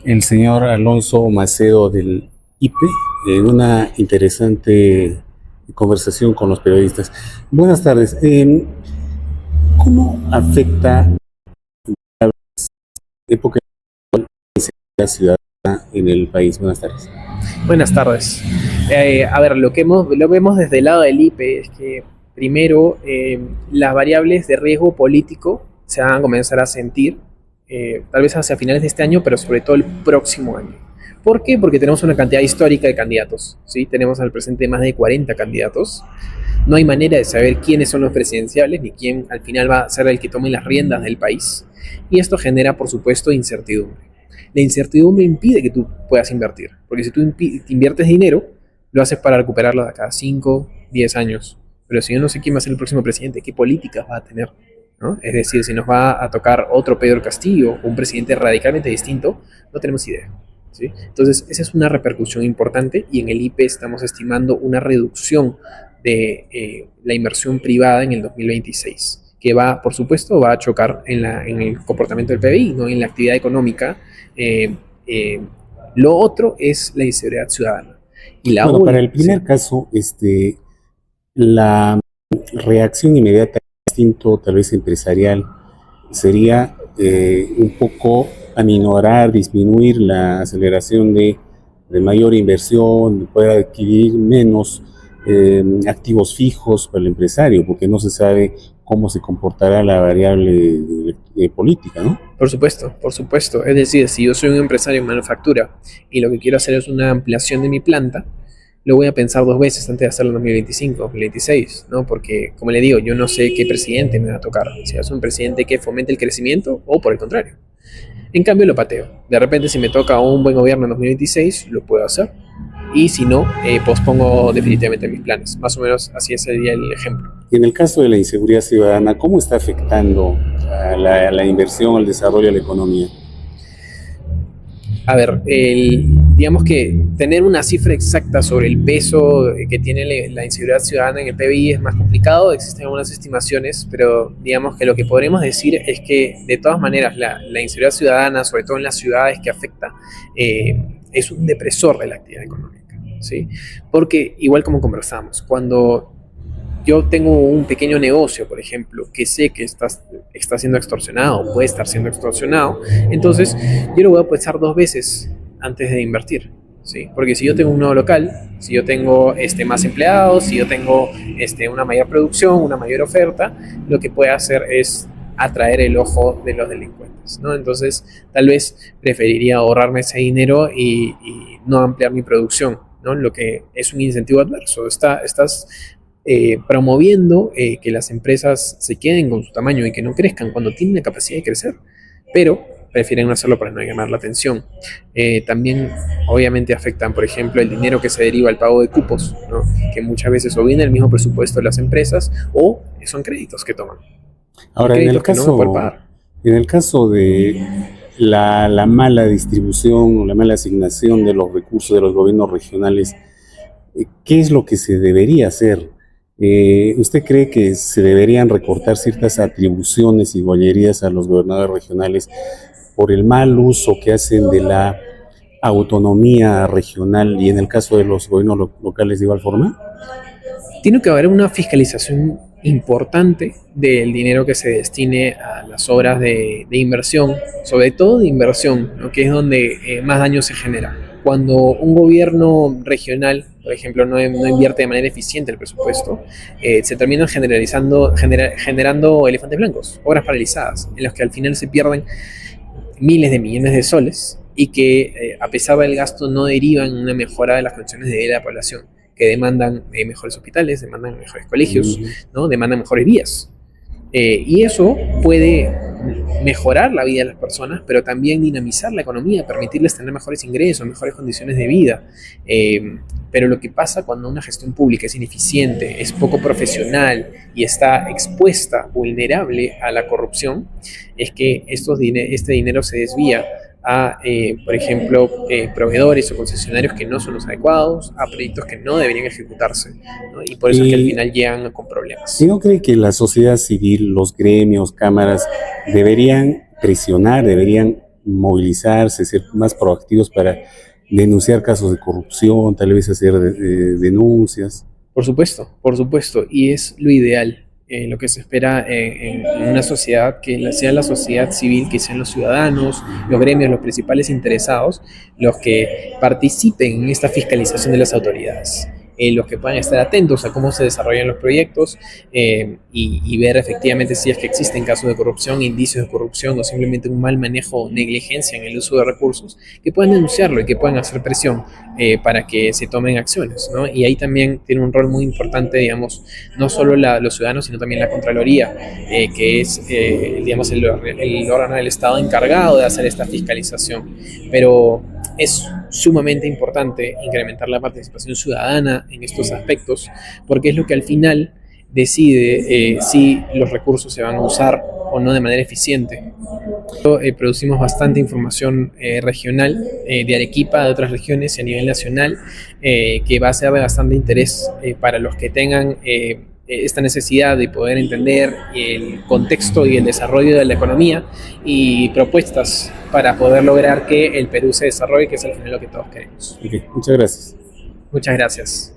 El señor Alonso Macedo del IPE, una interesante conversación con los periodistas. Buenas tardes. ¿Cómo afecta la época de la ciudadana en el país? Buenas tardes. Buenas tardes. A ver, lo vemos desde el lado del IPE es que primero las variables de riesgo político se van a comenzar a sentir, tal vez hacia finales de este año, pero sobre todo el próximo año. ¿Por qué? Porque tenemos una cantidad histórica de candidatos, ¿sí? Tenemos al presente más de 40 candidatos. No hay manera de saber quiénes son los presidenciables ni quién al final va a ser el que tome las riendas del país. Y esto genera, por supuesto, incertidumbre. La incertidumbre impide que tú puedas invertir, porque si tú inviertes dinero, lo haces para recuperarlo de cada 5, 10 años. Pero si yo no sé quién va a ser el próximo presidente, qué políticas va a tener, ¿no? Es decir, si nos va a tocar otro Pedro Castillo, un presidente radicalmente distinto, no tenemos idea, ¿sí? Entonces, esa es una repercusión importante y en el IPE estamos estimando una reducción de la inversión privada en el 2026 que va, por supuesto, va a chocar en el comportamiento del PBI, no en la actividad económica. eh, eh, lo otro es la inseguridad ciudadana. Y la Bueno, para el sí. primer caso, la reacción inmediata, instinto tal vez empresarial, sería un poco aminorar, disminuir la aceleración de mayor inversión, de poder adquirir menos activos fijos para el empresario, porque no se sabe cómo se comportará la variable política, ¿no? Por supuesto, por supuesto. Es decir, si yo soy un empresario en manufactura y lo que quiero hacer es una ampliación de mi planta, lo voy a pensar dos veces antes de hacerlo en 2025, 2026, ¿no? Porque, como le digo, yo no sé qué presidente me va a tocar. Si es un presidente que fomente el crecimiento o por el contrario. En cambio, lo pateo. De repente, si me toca un buen gobierno en 2026, lo puedo hacer. Y si no, pospongo definitivamente mis planes. Más o menos así sería el ejemplo. Y en el caso de la inseguridad ciudadana, ¿cómo está afectando a la inversión, al desarrollo de la economía? A ver, digamos que tener una cifra exacta sobre el peso que tiene la inseguridad ciudadana en el PBI es más complicado, existen algunas estimaciones, pero digamos que lo que podremos decir es que de todas maneras la inseguridad ciudadana, sobre todo en las ciudades que afecta, es un depresor de la actividad económica, ¿sí? Porque igual como conversamos, cuando yo tengo un pequeño negocio, por ejemplo, que sé que está siendo extorsionado, puede estar siendo extorsionado, entonces yo lo voy a pensar dos veces antes de invertir, ¿sí? Porque si yo tengo un nuevo local, si yo tengo más empleados, si yo tengo una mayor producción, una mayor oferta, lo que puede hacer es atraer el ojo de los delincuentes, ¿no? Entonces, tal vez preferiría ahorrarme ese dinero y no ampliar mi producción, ¿no? Lo que es un incentivo adverso. Estás promoviendo que las empresas se queden con su tamaño y que no crezcan cuando tienen la capacidad de crecer, pero prefieren no hacerlo para no llamar la atención. También, obviamente, afectan, por ejemplo, el dinero que se deriva al pago de cupos, ¿no? Que muchas veces o viene el mismo presupuesto de las empresas o son créditos que toman y Ahora, créditos que no me pueden pagar. en el caso de la mala distribución o la mala asignación de los recursos de los gobiernos regionales, ¿qué es lo que se debería hacer? ¿Usted cree que se deberían recortar ciertas atribuciones y gollerías a los gobernadores regionales por el mal uso que hacen de la autonomía regional y en el caso de los gobiernos locales de igual forma? Tiene que haber una fiscalización importante del dinero que se destine a las obras de inversión, sobre todo de inversión, ¿no? Que es donde más daño se genera. Cuando un gobierno regional, por ejemplo, no invierte de manera eficiente el presupuesto, se terminan generando elefantes blancos, obras paralizadas, en las que al final se pierden miles de millones de soles y que a pesar del gasto no derivan en una mejora de las condiciones de vida de la población, que demandan mejores hospitales, demandan mejores colegios, ¿no? Demandan mejores vías. Y eso puede mejorar la vida de las personas, pero también dinamizar la economía, permitirles tener mejores ingresos, mejores condiciones de vida. Pero lo que pasa cuando una gestión pública es ineficiente, es poco profesional y está expuesta, vulnerable a la corrupción, es que este dinero se desvía a, por ejemplo, proveedores o concesionarios que no son los adecuados, a proyectos que no deberían ejecutarse, ¿no? Y por eso es que al final llegan con ¿Y problemas. no cree que la sociedad civil, los gremios, cámaras, deberían presionar, deberían movilizarse, ser más proactivos para denunciar casos de corrupción, tal vez hacer denuncias. Por supuesto, y es lo ideal, lo que se espera en una sociedad, que sea la sociedad civil, que sean los ciudadanos, los gremios, los principales interesados, los que participen en esta fiscalización de las autoridades. Los que puedan estar atentos a cómo se desarrollan los proyectos y ver efectivamente si es que existen casos de corrupción, indicios de corrupción o simplemente un mal manejo o negligencia en el uso de recursos, que puedan denunciarlo y que puedan hacer presión para que se tomen acciones, ¿no? Y ahí también tiene un rol muy importante, digamos, no solo los ciudadanos, sino también la Contraloría, que es, digamos, el órgano del Estado encargado de hacer esta fiscalización. Pero es sumamente importante incrementar la participación ciudadana en estos aspectos, porque es lo que al final decide si los recursos se van a usar o no de manera eficiente. Producimos bastante información regional de Arequipa, de otras regiones y a nivel nacional, que va a ser de bastante interés para los que tengan esta necesidad de poder entender el contexto y el desarrollo de la economía y propuestas para poder lograr que el Perú se desarrolle, que es al final lo que todos queremos. Okay, muchas gracias. Muchas gracias.